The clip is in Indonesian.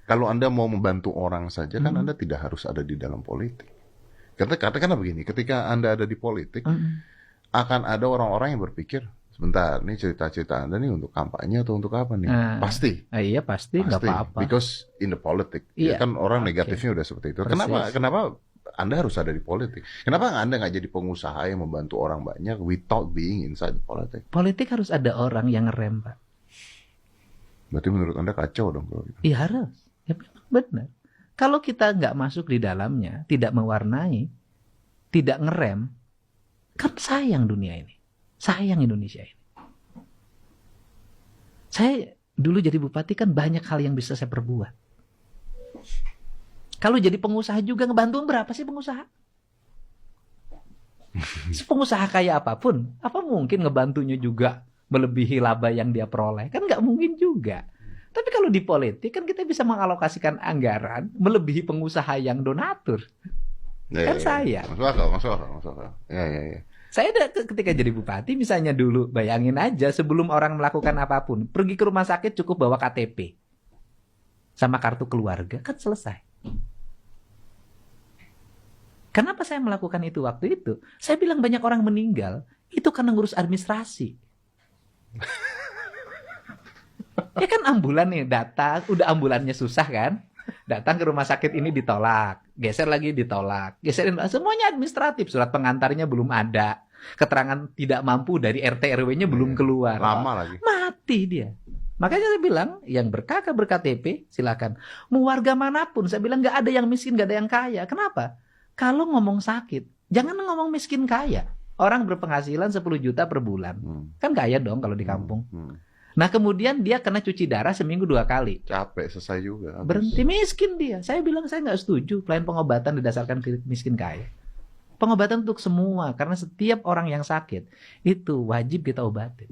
Kalau Anda mau membantu orang saja, kan Mm. Anda tidak harus ada di dalam politik. Katakanlah begini, ketika Anda ada di politik, akan ada orang-orang yang berpikir, sebentar, ini cerita-cerita Anda nih untuk kampanye atau untuk apa nih? Pasti. Iya pasti, nggak apa-apa. Because in the politics, Iya. ya kan orang Oke. negatifnya udah seperti itu. Persis. Kenapa Anda harus ada di politik? Kenapa Anda nggak jadi pengusaha yang membantu orang banyak without being inside politik? Politik harus ada orang yang ngerem, Pak. Berarti menurut Anda kacau dong kalau gitu. Iya harus. Ya memang benar. Kalau kita nggak masuk di dalamnya, tidak mewarnai, tidak ngerem, kan sayang dunia ini. Sayang Indonesia ini. Saya dulu jadi bupati kan banyak hal yang bisa saya perbuat. Kalau jadi pengusaha juga ngebantu berapa sih pengusaha? Pengusaha kaya apapun, apa mungkin ngebantunya juga melebihi laba yang dia peroleh? Kan nggak mungkin juga. Tapi kalau di politik kan kita bisa mengalokasikan anggaran melebihi pengusaha yang donatur. Kan saya. Masuk akal. Ya. Saya ketika jadi bupati misalnya dulu, bayangin aja sebelum orang melakukan apapun, pergi ke rumah sakit cukup bawa KTP sama kartu keluarga, kan selesai. Kenapa saya melakukan itu waktu itu? Saya bilang banyak orang meninggal, itu karena ngurus administrasi. Ya kan ambulan nih, datang, udah ambulannya susah kan? Datang ke rumah sakit ini ditolak, geser lagi ditolak, geserin, semuanya administratif, surat pengantarnya belum ada, keterangan tidak mampu dari RT RW-nya belum keluar. Lama lagi. Mati dia. Makanya saya bilang, yang berKK berKTP silakan. Mau warga manapun, saya bilang nggak ada yang miskin, nggak ada yang kaya. Kenapa? Kalau ngomong sakit, jangan ngomong miskin kaya. Orang berpenghasilan 10 juta per bulan, kan kaya dong kalau di kampung. Nah kemudian dia kena cuci darah seminggu 2 kali. Capek, selesai juga. Habis. Berhenti, miskin dia. Saya bilang saya nggak setuju pelayanan pengobatan didasarkan miskin kaya. Pengobatan untuk semua, karena setiap orang yang sakit itu wajib kita obatin.